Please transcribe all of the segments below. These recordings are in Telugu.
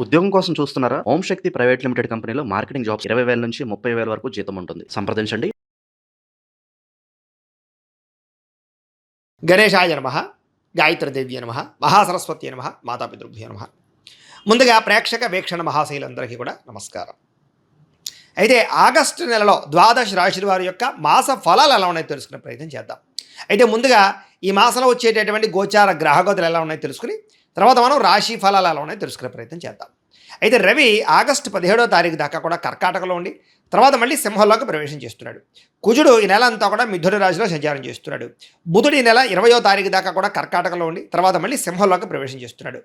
ఉద్యోగం కోసం చూస్తున్నారా? ఓం శక్తి ప్రైవేట్ లిమిటెడ్ కంపెనీలో మార్కెటింగ్ జాబ్స్ 20,000 నుంచి 30,000 వరకు జీతం ఉంటుంది. సంప్రదించండి. గణేశాయ నమ, గాయత్రీదేవ్య నమ, మహాసరస్వతి నమ, మాతాపితృభ్యో నమ. ముందుగా ప్రేక్షక వీక్షణ మహాశైలందరికీ కూడా నమస్కారం. అయితే ఆగస్టు నెలలో ద్వాదశ రాశుల వారి యొక్క మాస ఫలాలు ఎలా ఉన్నాయో తెలుసుకునే ప్రయత్నం చేద్దాం. అయితే ముందుగా ఈ మాసంలో వచ్చేటటువంటి గోచార గ్రహగతులు ఎలా ఉన్నాయో తెలుసుకుని తర్వాత మనం రాశి ఫలాలు ఎలా ఉన్నాయో తెలుసుకునే ప్రయత్నం చేద్దాం. అయితే రవి ఆగస్టు 17వ తారీఖు దాకా కూడా కర్కాటకలో ఉండి తర్వాత మళ్ళీ సింహంలోకి ప్రవేశం చేస్తున్నాడు. కుజుడు ఈ నెల అంతా కూడా మిథున రాశిలో సంచారం చేస్తున్నాడు. బుధుడు ఈ నెల 20వ తారీఖు దాకా కూడా కర్కాటకలో ఉండి తర్వాత మళ్ళీ సింహంలోకి ప్రవేశం చేస్తున్నాడు.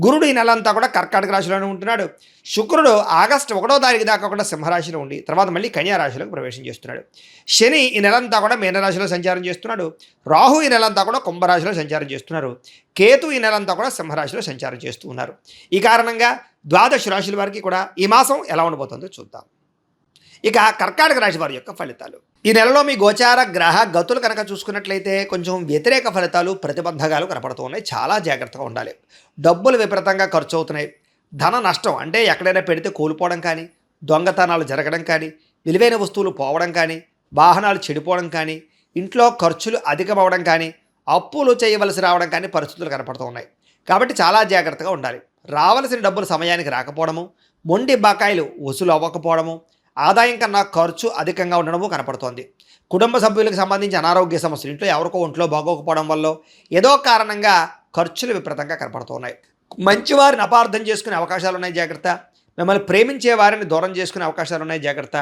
గురుడు ఈ నెల అంతా కూడా కర్కాటక రాశిలోనే ఉంటున్నాడు. శుక్రుడు ఆగస్టు 1వ తారీఖు దాకా కూడా సింహరాశిలో ఉండి తర్వాత మళ్ళీ కన్యా రాశిలోకి ప్రవేశం చేస్తున్నాడు. శని ఈ నెలంతా కూడా మీనరాశిలో సంచారం చేస్తున్నాడు. రాహు ఈ నెలంతా కూడా కుంభరాశిలో సంచారం చేస్తున్నారు. కేతు ఈ నెలంతా కూడా సింహరాశిలో సంచారం చేస్తూ ఉన్నారు. ఈ కారణంగా ద్వాదశ రాశుల వారికి కూడా ఈ మాసం ఎలా ఉండబోతుందో చూద్దాం. ఇక కర్కాటక రాశి వారి యొక్క ఫలితాలు. ఈ నెలలో మీ గోచార గ్రహ గతులు కనుక చూసుకున్నట్లయితే కొంచెం వ్యతిరేక ఫలితాలు, ప్రతిబంధకాలు కనపడుతూ ఉన్నాయి. చాలా జాగ్రత్తగా ఉండాలి. డబ్బులు విపరీతంగా ఖర్చు అవుతున్నాయి. ధన నష్టం అంటే ఎక్కడైనా పెడితే కోల్పోవడం కానీ, దొంగతనాలు జరగడం కానీ, విలువైన వస్తువులు పోవడం కానీ, వాహనాలు చెడిపోవడం కానీ, ఇంట్లో ఖర్చులు అధికమవడం కానీ, అప్పులు చేయవలసి రావడం కానీ పరిస్థితులు కనపడుతూ ఉన్నాయి. కాబట్టి చాలా జాగ్రత్తగా ఉండాలి. రావలసిన డబ్బులు సమయానికి రాకపోవడము, మొండి బకాయిలు వసూలు అవ్వకపోవడము, ఆదాయం కన్నా ఖర్చు అధికంగా ఉండడము కనపడుతోంది. కుటుంబ సభ్యులకు సంబంధించి అనారోగ్య సమస్యలు, ఇంట్లో ఎవరికో ఒంట్లో బాగోకపోవడం వల్ల ఏదో కారణంగా ఖర్చులు విపరీతంగా కనపడుతున్నాయి. మంచివారిని అపార్థం చేసుకునే అవకాశాలు ఉన్నాయి, జాగ్రత్త. మిమ్మల్ని ప్రేమించే వారిని దూరం చేసుకునే అవకాశాలు ఉన్నాయి, జాగ్రత్త.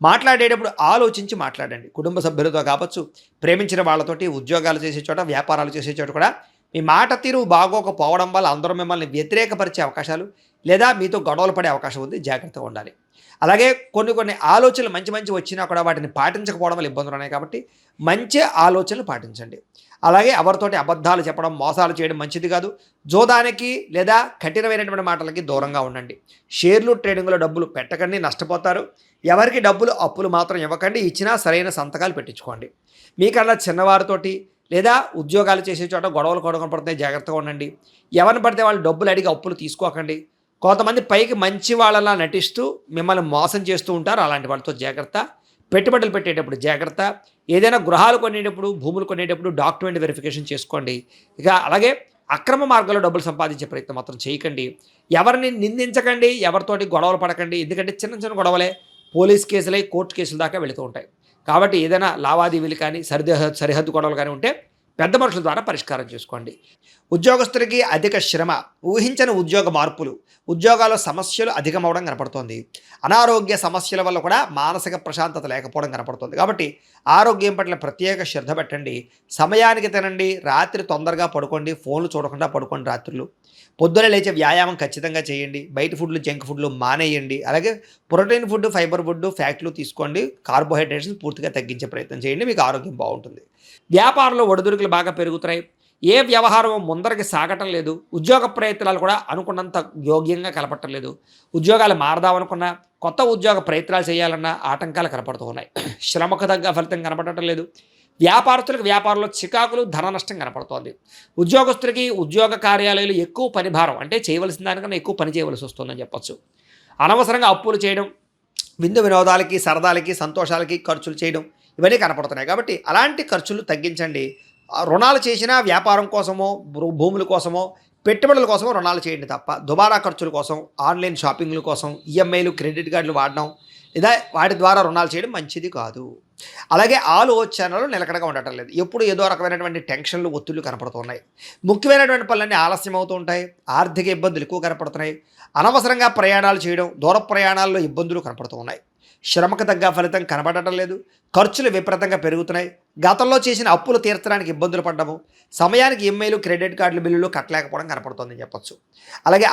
మాట్లాడేటప్పుడు ఆలోచించి మాట్లాడండి. కుటుంబ సభ్యులతో కావచ్చు, ప్రేమించిన వాళ్ళతోటి, ఉద్యోగాలు చేసే చోట, వ్యాపారాలు చేసే చోట కూడా మీ మాట తీరు బాగోకపోవడం వల్ల అందరూ మిమ్మల్ని వ్యతిరేకపరిచే అవకాశాలు లేదా మీతో గొడవలు పడే అవకాశం ఉంది, జాగ్రత్తగా ఉండాలి. అలాగే కొన్ని ఆలోచనలు మంచి వచ్చినా కూడా వాటిని పాటించకపోవడం వల్ల ఇబ్బందులు ఉన్నాయి. కాబట్టి మంచి ఆలోచనలు పాటించండి. అలాగే ఎవరితోటి అబద్ధాలు చెప్పడం, మోసాలు చేయడం మంచిది కాదు. జోదానికి లేదా కఠినమైనటువంటి మాటలకి దూరంగా ఉండండి. షేర్లు ట్రేడింగ్లో డబ్బులు పెట్టకండి, నష్టపోతారు. ఎవరికి డబ్బులు అప్పులు మాత్రం ఇవ్వకండి. ఇచ్చినా సరైన సంతకాలు పెట్టించుకోండి. మీకన్నా చిన్నవారితోటి లేదా ఉద్యోగాలు చేసే చోట గొడవలు కనపడుతున్నాయి, జాగ్రత్తగా ఉండండి. ఎవరిని పడితే వాళ్ళు డబ్బులు అడిగి అప్పులు తీసుకోకండి. కొంతమంది పైకి మంచి వాళ్ళలా నటిస్తూ మిమ్మల్ని మోసం చేస్తూ ఉంటారు. అలాంటి వాళ్ళతో జాగ్రత్త. పెట్టుబడులు పెట్టేటప్పుడు జాగ్రత్త. ఏదైనా గృహాలు కొనేటప్పుడు, భూములు కొనేటప్పుడు డాక్యుమెంట్ వెరిఫికేషన్ చేసుకోండి. ఇక అలాగే అక్రమ మార్గంలో డబ్బులు సంపాదించే ప్రయత్నం మాత్రం చేయకండి. ఎవరిని నిందించకండి, ఎవరితోటి గొడవలు పడకండి. ఎందుకంటే చిన్న గొడవలే పోలీస్ కేసులై కోర్టు కేసుల దాకా వెళుతూ ఉంటాయి. కాబట్టి ఏదైనా లావాదేవీలు కానీ, సరిహద్దు గొడవలు కానీ ఉంటే పెద్ద మనుషుల ద్వారా పరిష్కారం చేసుకోండి. ఉద్యోగస్తులకి అధిక శ్రమ, ఊహించని ఉద్యోగ మార్పులు, ఉద్యోగాల్లో సమస్యలు అధికమవడం కనపడుతోంది. అనారోగ్య సమస్యల వల్ల కూడా మానసిక ప్రశాంతత లేకపోవడం కనపడుతుంది. కాబట్టి ఆరోగ్యం పట్ల ప్రత్యేక శ్రద్ధ పెట్టండి. సమయానికి తినండి. రాత్రి తొందరగా పడుకోండి. ఫోన్లు చూడకుండా పడుకోండి రాత్రులు. పొద్దున లేచే వ్యాయామం ఖచ్చితంగా చేయండి. బయట ఫుడ్లు, జంక్ ఫుడ్లు మానేయండి. అలాగే ప్రోటీన్ ఫుడ్, ఫైబర్ ఫుడ్, ఫ్యాట్లు తీసుకోండి. కార్బోహైడ్రేట్స్ పూర్తిగా తగ్గించే ప్రయత్నం చేయండి. మీకు ఆరోగ్యం బాగుంటుంది. వ్యాపారంలో ఒడిదుడుకులు బాగా పెరుగుతున్నాయి. ఏ వ్యవహారం ముందరికి సాగటం లేదు. ఉద్యోగ ప్రయత్నాలు కూడా అనుకున్నంత యోగ్యంగా కనపడటం లేదు. ఉద్యోగాలు మారదామనుకున్నా, కొత్త ఉద్యోగ ప్రయత్నాలు చేయాలన్నా ఆటంకాలు కనపడుతూ ఉన్నాయి. శ్రమకు తగ్గ ఫలితం కనపడటం లేదు. వ్యాపారస్తులకు వ్యాపారంలో చికాకులు, ధన నష్టం కనపడుతోంది. ఉద్యోగస్తులకి ఉద్యోగ కార్యాలయాలు ఎక్కువ పని భారం, అంటే చేయవలసిన దానికన్నా ఎక్కువ పని చేయవలసి వస్తుందని చెప్పొచ్చు. అనవసరంగా అప్పులు చేయడం, విందు వినోదాలకి, సరదాలకి, సంతోషాలకి ఖర్చులు చేయడం ఇవన్నీ కనపడుతున్నాయి. కాబట్టి అలాంటి ఖర్చులు తగ్గించండి. రుణాలు చేసినా వ్యాపారం కోసమో, భూముల కోసమో, పెట్టుబడుల కోసమో రుణాలు చేయండి తప్ప దుబారా ఖర్చుల కోసం, ఆన్లైన్ షాపింగ్ల కోసం, ఈఎంఐలు, క్రెడిట్ కార్డులు వాడడం లేదా వాటి ద్వారా రుణాలు చేయడం మంచిది కాదు. అలాగే ఆలోచనలు నిలకడగా ఉండటం లేదు. ఎప్పుడు ఏదో రకమైనటువంటి టెన్షన్లు, ఒత్తిళ్లు కనపడుతున్నాయి. ముఖ్యమైనటువంటి పనులన్నీ ఆలస్యం అవుతూ ఉంటాయి. ఆర్థిక ఇబ్బందులు ఎక్కువ కనపడుతున్నాయి. అనవసరంగా ప్రయాణాలు చేయడం, దూర ప్రయాణాల్లో ఇబ్బందులు కనపడుతూ ఉన్నాయి. శ్రమకు తగ్గ ఫలితం కనబడటం లేదు. ఖర్చులు విపరీతంగా పెరుగుతున్నాయి. గతంలో చేసిన అప్పులు తీర్చడానికి ఇబ్బందులు పడ్డము, సమయానికి ఈఎంఐలు, క్రెడిట్ కార్డుల బిల్లులు కట్టలేకపోవడం కనపడుతుందని చెప్పొచ్చు. అలాగే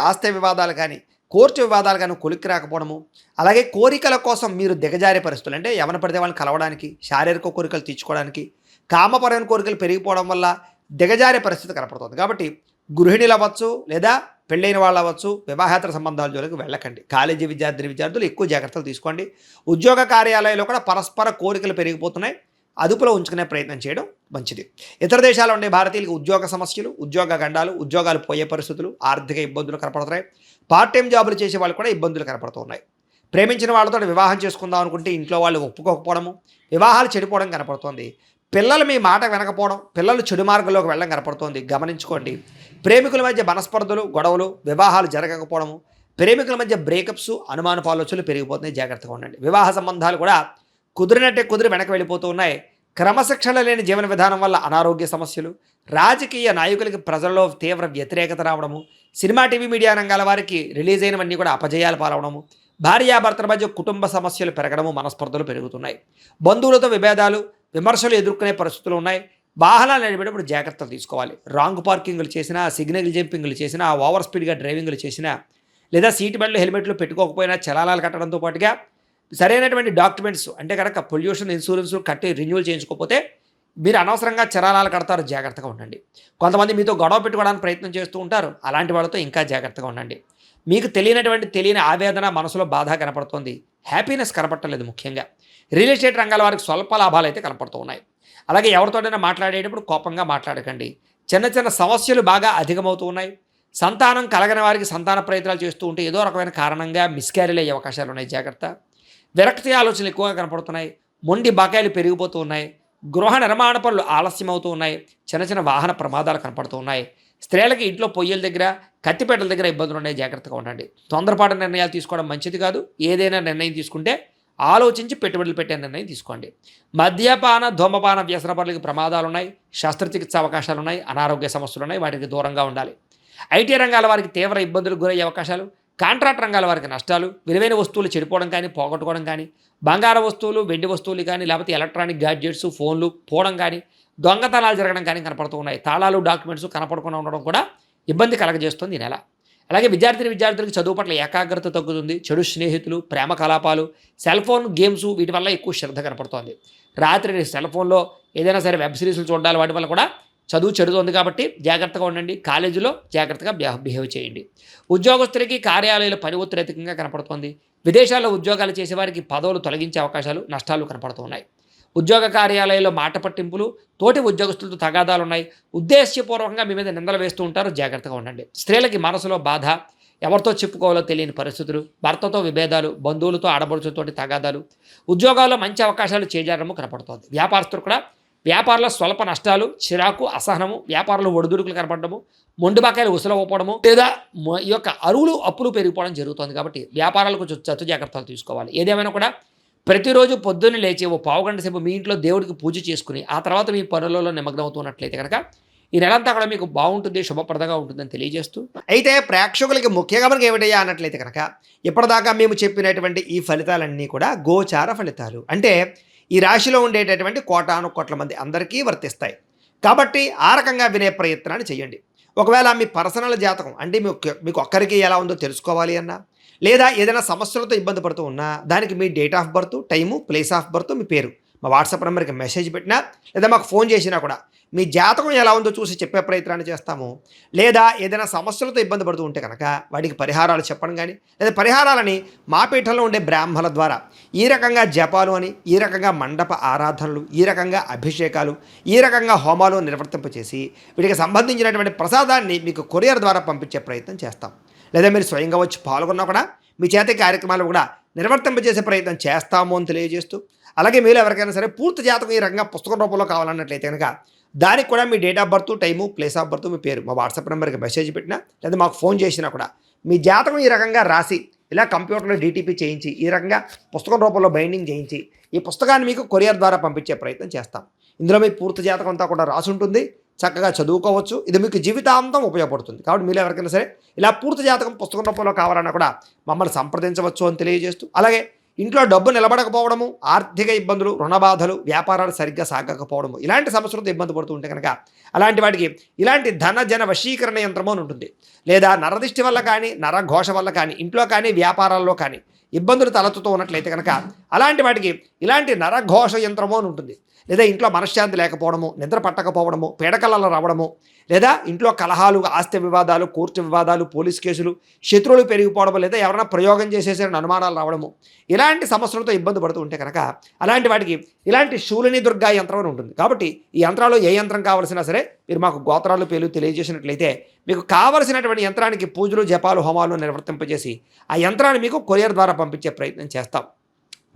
ఆస్తి వివాదాలు కానీ, కోర్టు వివాదాలు కానీ కొలిక్కి రాకపోవడము, అలాగే కోరికల కోసం మీరు దిగజారే పరిస్థితులు, అంటే ఎవరిని పడితే వాళ్ళని కలవడానికి, శారీరక కోరికలు తీర్చుకోవడానికి, కామపరమైన కోరికలు పెరిగిపోవడం వల్ల దిగజారే పరిస్థితి కనపడుతుంది. కాబట్టి గృహిణులు అవ్వచ్చు లేదా పెళ్ళైన వాళ్ళు అవ్వచ్చు, వివాహేతర సంబంధాల జోలికి వెళ్ళకండి. కాలేజీ విద్యార్థులు ఎక్కువ జాగ్రత్తలు తీసుకోండి. ఉద్యోగ కార్యాలయాల్లో కూడా పరస్పర కోరికలు పెరిగిపోతున్నాయి. అదుపులో ఉంచుకునే ప్రయత్నం చేయడం మంచిది. ఇతర దేశాల్లో ఉండే భారతీయులకు ఉద్యోగ సమస్యలు, ఉద్యోగ గండాలు, ఉద్యోగాలు పోయే పరిస్థితులు, ఆర్థిక ఇబ్బందులు కనపడుతున్నాయి. పార్ట్ టైం జాబులు చేసే వాళ్ళు కూడా ఇబ్బందులు కనపడుతున్నాయి. ప్రేమించిన వాళ్ళతో వివాహం చేసుకుందాం అనుకుంటే ఇంట్లో వాళ్ళు ఒప్పుకోకపోవడము, వివాహాలు చెడిపోవడం కనపడుతోంది. పిల్లలు మీ మాట వినకపోవడం, పిల్లలు చెడు మార్గంలోకి వెళ్ళడం కనపడుతోంది. గమనించుకోండి. ప్రేమికుల మధ్య మనస్పర్ధలు, గొడవలు, వివాహాలు జరగకపోవడము, ప్రేమికుల మధ్య బ్రేకప్స్, అనుమానపు ఆలోచనలు పెరిగిపోతున్నాయి. జాగ్రత్తగా ఉండండి. వివాహ సంబంధాలు కూడా కుదిరినట్టే కుదిరి వెనక్కి వెళ్ళిపోతూ ఉన్నాయి. క్రమశిక్షణ లేని జీవన విధానం వల్ల అనారోగ్య సమస్యలు, రాజకీయ నాయకులకి ప్రజల్లో తీవ్ర వ్యతిరేకత రావడము, సినిమా టీవీ మీడియా రంగాల వారికి రిలీజ్ అయినవన్నీ కూడా అపజయాలు పాలవడము, భార్యాభర్తల మధ్య కుటుంబ సమస్యలు పెరగడము, మనస్పర్ధలు పెరుగుతున్నాయి. బంధువులతో విభేదాలు, విమర్శలు ఎదుర్కొనే పరిస్థితులు ఉన్నాయి. వాహనాలు నడిపేటప్పుడు జాగ్రత్తలు తీసుకోవాలి. రాంగ్ పార్కింగ్లు చేసినా, సిగ్నల్ జంపింగ్లు చేసినా, ఓవర్ స్పీడ్గా డ్రైవింగ్లు చేసినా, లేదా సీట్ బెల్ట్లు హెల్మెట్లు పెట్టుకోకపోయినా చలానాలు కట్టడంతో పాటుగా సరైనటువంటి డాక్యుమెంట్స్ అంటే కనుక పొల్యూషన్ ఇన్సూరెన్స్ కట్టి రెన్యూవల్ చేయించుకోకపోతే మీరు అనవసరంగా చలానాలు కడతారు. జాగ్రత్తగా ఉండండి. కొంతమంది మీతో గొడవ పెట్టుకోవడానికి ప్రయత్నం చేస్తూ ఉంటారు. అలాంటి వాళ్ళతో ఇంకా జాగ్రత్తగా ఉండండి. మీకు తెలియని ఆవేదన, మనసులో బాధ కనపడుతోంది. హ్యాపీనెస్ కనపడలేదు. ముఖ్యంగా రియల్ ఎస్టేట్ రంగాల వారికి స్వల్ప లాభాలు అయితే కనపడుతూ ఉన్నాయి. అలాగే ఎవరితోనైనా మాట్లాడేటప్పుడు కోపంగా మాట్లాడకండి. చిన్న చిన్న సమస్యలు బాగా అధికమవుతూ ఉన్నాయి. సంతానం కలగని వారికి సంతాన ప్రయత్నాలు చేస్తూ ఉంటే ఏదో రకమైన కారణంగా మిస్క్యారీలు అయ్యే అవకాశాలు ఉన్నాయి. జాగ్రత్త. విరక్తి ఆలోచనలు ఎక్కువగా కనపడుతున్నాయి. మొండి బకాయిలు పెరిగిపోతూ ఉన్నాయి. గృహ నిర్మాణ పనులు ఆలస్యం అవుతూ ఉన్నాయి. చిన్న చిన్న వాహన ప్రమాదాలు కనపడుతూ ఉన్నాయి. స్త్రీలకి ఇంట్లో పొయ్యిల దగ్గర, కత్తిపేటల దగ్గర ఇబ్బందులు ఉన్నాయి. జాగ్రత్తగా ఉండండి. తొందరపాటు నిర్ణయాలు తీసుకోవడం మంచిది కాదు. ఏదైనా నిర్ణయం తీసుకుంటే ఆలోచించి పెట్టుబడులు పెట్టే నిర్ణయం తీసుకోండి. మద్యపాన, ధూమపాన వ్యసన పనులకి ప్రమాదాలు ఉన్నాయి. శస్త్రచికిత్స అవకాశాలు ఉన్నాయి. అనారోగ్య సమస్యలు ఉన్నాయి. వాటికి దూరంగా ఉండాలి. ఐటీ రంగాల వారికి తీవ్ర ఇబ్బందులకు గురయ్యే అవకాశాలు, కాంట్రాక్ట్ రంగాల వారికి నష్టాలు, విలువైన వస్తువులు చెడిపోవడం కానీ, పోగొట్టుకోవడం కానీ, బంగారు వస్తువులు, వెండి వస్తువులు కానీ, లేకపోతే ఎలక్ట్రానిక్ గ్యాడ్జెట్స్, ఫోన్లు పోవడం కానీ, దొంగతనాలు జరగడం కానీ కనపడుతూ ఉన్నాయి. తాళాలు, డాక్యుమెంట్స్ కనపడకుండా ఉండడం కూడా ఇబ్బంది కలగజేస్తుంది ఈ నెల. అలాగే విద్యార్థులకు చదువు పట్ల ఏకాగ్రత తగ్గుతుంది. చెడు స్నేహితులు, ప్రేమ కలాపాలు, సెల్ ఫోన్ గేమ్స్ వీటి వల్ల ఎక్కువ శ్రద్ధ కనపడుతోంది. రాత్రి సెల్ ఫోన్లో ఏదైనా సరే వెబ్ సిరీస్లు చూడాలి. వాటి వల్ల కూడా చదువు చెడుతోంది. కాబట్టి జాగ్రత్తగా ఉండండి. కాలేజీలో జాగ్రత్తగా బిహేవ్ చేయండి. ఉద్యోగస్తులకి కార్యాలయాల పని ఒత్తిడి అధికంగా కనపడుతోంది. విదేశాల్లో ఉద్యోగాలు చేసేవారికి పదవులు తొలగించే అవకాశాలు, నష్టాలు కనపడుతున్నాయి. ఉద్యోగ కార్యాలయాల్లో మాట పట్టింపులు, తోటి ఉద్యోగస్తులతో తగాదాలు ఉన్నాయి. ఉద్దేశ్యపూర్వకంగా మీ మీద నిందలు వేస్తూ ఉంటారు. జాగ్రత్తగా ఉండండి. స్త్రీలకి మనసులో బాధ, ఎవరితో చెప్పుకోవాలో తెలియని పరిస్థితులు, భర్తతో విభేదాలు, బంధువులతో ఆడబడుచులతోటి తగాదాలు, ఉద్యోగాల్లో మంచి అవకాశాలు చేజారము కనపడుతోంది. వ్యాపారస్తులు కూడా వ్యాపారంలో స్వల్ప నష్టాలు, చిరాకు, అసహనము, వ్యాపారంలో ఒడిదుడుకులు కనపడము, మొండి బకాయిలు ఉసలవ్వడము, లేదా ఈ యొక్క అరువులు అప్పులు పెరిగిపోవడం జరుగుతుంది. కాబట్టి వ్యాపారాలకు కొంచెం జాగ్రత్తలు తీసుకోవాలి. ఏదేమైనా కూడా ప్రతిరోజు పొద్దున్నే లేచి ఓ పావుగంట సేపు మీ ఇంట్లో దేవుడికి పూజ చేసుకుని ఆ తర్వాత మీ పనులలో నిమగ్నమవుతున్నట్లయితే కనుక ఈ నెలంతా కూడా మీకు బాగుంటుంది, శుభప్రదంగా ఉంటుందని తెలియజేస్తూ, అయితే ప్రేక్షకులకి ముఖ్యంగా మనకి ఏమిటయ్యా అన్నట్లయితే కనుక ఇప్పటిదాకా మేము చెప్పినటువంటి ఈ ఫలితాలన్నీ కూడా గోచార ఫలితాలు. అంటే ఈ రాశిలో ఉండేటటువంటి కోటాను కోట్ల మంది అందరికీ వర్తిస్తాయి. కాబట్టి ఆ రకంగా వినే ప్రయత్నాన్ని చేయండి. ఒకవేళ మీ పర్సనల్ జాతకం అంటే మీకు ఒక్కరికి ఎలా ఉందో తెలుసుకోవాలి అన్నా, లేదా ఏదైనా సమస్యలతో ఇబ్బంది పడుతూ ఉన్నా దానికి మీ date of birth, time, place of birth, మీ పేరు మా వాట్సాప్ నెంబర్కి మెసేజ్ పెట్టినా లేదా మాకు ఫోన్ చేసినా కూడా మీ జాతకం ఎలా ఉందో చూసి చెప్పే ప్రయత్నాన్ని చేస్తాము. లేదా ఏదైనా సమస్యలతో ఇబ్బంది పడుతూ ఉంటే కనుక వాటికి పరిహారాలు చెప్పడం కానీ, లేదా పరిహారాలని మా పీఠంలో ఉండే బ్రాహ్మణుల ద్వారా ఈ రకంగా జపాలు అని, ఈ రకంగా మండప ఆరాధనలు, ఈ రకంగా అభిషేకాలు, ఈ రకంగా హోమాలు నిర్వర్తింపచేసి వీటికి సంబంధించినటువంటి ప్రసాదాన్ని మీకు కొరియర్ ద్వారా పంపించే ప్రయత్నం చేస్తాం. లేదా మీరు స్వయంగా వచ్చి పాల్గొన్నా కూడా మీ చేతి కార్యక్రమాలు కూడా నిర్వర్తింపజేసే ప్రయత్నం చేస్తాము అని తెలియజేస్తూ, అలాగే మీరు ఎవరికైనా సరే పూర్తి జాతకం ఈ రకంగా పుస్తకం రూపంలో కావాలన్నట్లయితే కనుక దానికి కూడా మీ date of birth, time, place of birth, మీ పేరు మా వాట్సాప్ నెంబర్కి మెసేజ్ పెట్టినా లేదా మాకు ఫోన్ చేసినా కూడా మీ జాతకం ఈ రకంగా రాసి ఇలా కంప్యూటర్లో డీటీపీ చేయించి ఈ రకంగా పుస్తకం రూపంలో బైండింగ్ చేయించి ఈ పుస్తకాన్ని మీకు కొరియర్ ద్వారా పంపించే ప్రయత్నం చేస్తాం. ఇందులో మీ పూర్తి జాతకం అంతా కూడా రాసి ఉంటుంది. చక్కగా చదువుకోవచ్చు. ఇది మీకు జీవితాంతం ఉపయోగపడుతుంది. కాబట్టి మీరు ఎవరికైనా సరే ఇలా పూర్తి జాతకం పుస్తకం రూపంలో కావాలన్నా కూడా మమ్మల్ని సంప్రదించవచ్చు అని తెలియజేస్తూ, అలాగే ఇంట్లో డబ్బు నిలబడకపోవడము, ఆర్థిక ఇబ్బందులు, రుణబాధలు, వ్యాపారాలు సరిగ్గా సాగకపోవడము, ఇలాంటి సమస్యలతో ఇబ్బంది పడుతూ ఉంటే కనుక అలాంటి వాటికి ఇలాంటి ధన జన వశీకరణ యంత్రము అని ఉంటుంది. లేదా నరదిష్టి వల్ల కానీ, నరఘోష వల్ల కానీ, ఇంట్లో కానీ, వ్యాపారాల్లో కానీ ఇబ్బందులు తలెత్తుతూ ఉన్నట్లయితే కనుక అలాంటి వాటికి ఇలాంటి నరఘోష యంత్రము అని ఉంటుంది. లేదా ఇంట్లో మనశ్శాంతి లేకపోవడము, నిద్ర పట్టకపోవడము, పీడకలలు రావడము, లేదా ఇంట్లో కలహాలు, ఆస్తి వివాదాలు, కోర్టు వివాదాలు, పోలీస్ కేసులు, శత్రువులు పెరిగిపోవడము, లేదా ఎవరైనా ప్రయోగం చేసేసారని అనుమానాలు రావడము, ఇలాంటి సమస్యలతో ఇబ్బంది పడుతూ ఉంటే కనుక అలాంటి వాటికి ఇలాంటి శూలిని దుర్గా యంత్రం అని ఉంటుంది. కాబట్టి ఈ యంత్రాల్లో ఏ యంత్రం కావాల్సినా సరే మీరు మాకు గోత్రాలు పేర్లు తెలియజేసినట్లయితే మీకు కావలసినటువంటి యంత్రానికి పూజలు, జపాలు, హోమాలు నిర్వర్తింపజేసి ఆ యంత్రాన్ని మీకు కొరియర్ ద్వారా పంపించే ప్రయత్నం చేస్తాం.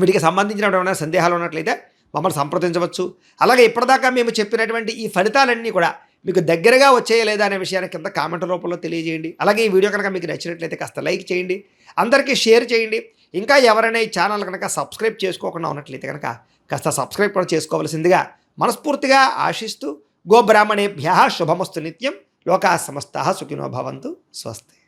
వీటికి సంబంధించినటువంటి సందేహాలు ఉన్నట్లయితే మమ్మల్ని సంప్రదించవచ్చు. అలాగే ఇప్పటిదాకా మేము చెప్పినటువంటి ఈ ఫలితాలన్నీ కూడా మీకు దగ్గరగా వచ్చేయా లేదా అనే విషయాన్ని కింద కామెంట్ రూపంలో తెలియజేయండి. అలాగే ఈ వీడియో కనుక మీకు నచ్చినట్లయితే కాస్త లైక్ చేయండి, అందరికీ షేర్ చేయండి. ఇంకా ఎవరైనా ఈ ఛానల్ కనుక సబ్స్క్రైబ్ చేసుకోకుండా ఉన్నట్లయితే కనుక కాస్త సబ్స్క్రైబ్ కూడా చేసుకోవాల్సిందిగా మనస్ఫూర్తిగా ఆశిస్తూ గోబ్రాహ్మణేభ్యः శుభమస్తు నిత్యం. లోకాः సమస్తాः సుఖినో భవంతు. స్వస్తి.